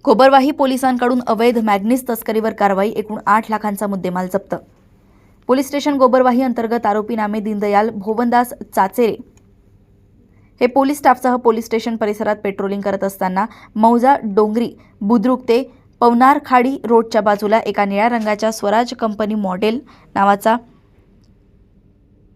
गोबरवाही पोलिसांकडून अवैध मॅग्नीज तस्करीवर कारवाई, एकूण 8 लाखांचा मुद्देमाल जप्त। पोलीस स्टेशन गोबरवाही अंतर्गत आरोपी नामे दीनदयाल भोवनदास चाचेरे हे पोलीस स्टाफसह पोलीस स्टेशन परिसरात पेट्रोलिंग करत असताना मौजा डोंगरी बुद्रुक ते पवनारखाडी रोडच्या बाजूला एका निळ्या रंगाच्या स्वराज कंपनी मॉडेल नावाचा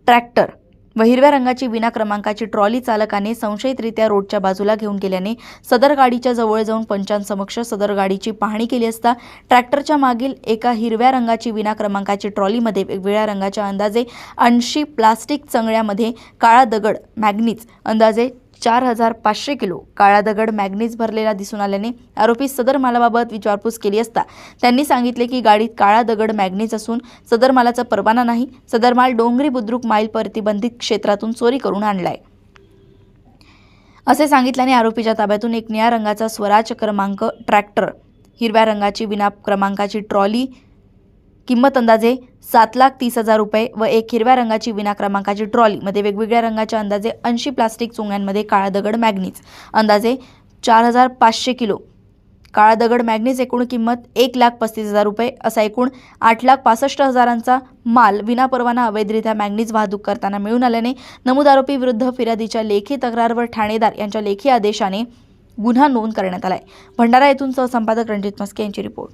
ट्रॅक्टर व हिरव्या रंगाची विना क्रमांकाची ट्रॉली चालकाने संशयितरित्या रोडच्या बाजूला घेऊन गेल्याने सदर गाडीच्या जवळ जाऊन पंचांसमक्ष सदर गाडीची पाहणी केली असता ट्रॅक्टरच्या मागील एका हिरव्या रंगाची विना क्रमांकाची ट्रॉलीमध्ये वेगवेगळ्या रंगाच्या अंदाजे 80 प्लास्टिक चंगळ्यामध्ये काळा दगड मॅग्नीज अंदाजे 4500 किलो काळा दगड मॅग्नीज भरलेला दिसून आल्याने आरोपी सदर मालाबाबत विचारपूस केली असता त्यांनी सांगितले की गाडीत काळा दगड मॅग्नीज असून सदर मालाचा परवाना नाही, सदर माल डोंगरी बुद्रुक माईल प्रतिबंधित क्षेत्रातून चोरी करून आणलाय असे सांगितल्याने आरोपीच्या ताब्यातून एक निळ्या रंगाचा स्वराज क्रमांक ट्रॅक्टर, हिरव्या रंगाची विना क्रमांकाची ट्रॉली किंमत अंदाजे 7,30,000 रुपये व एक हिरव्या रंगाची विना क्रमांकाची ट्रॉली मध्ये वेगवेगळ्या रंगाच्या अंदाजे 80 प्लास्टिक चोंग्यांमध्ये काळा दगड मॅग्नीज अंदाजे 4,500 किलो काळा दगड मॅग्नीज एकूण किंमत 1,35,000 रुपये असा एकूण 8,65,000चा माल विनापरवाना अवैधरित्या मॅग्नीज वाहतूक करताना मिळून आल्याने नमूद आरोपी विरुद्ध फिर्यादीच्या लेखी तक्रारवर ठाणेदार यांच्या लेखी आदेशाने गुन्हा नोंद करण्यात आलाय। भंडारा येथून सहसंपादक रणजित मस्के यांची रिपोर्ट।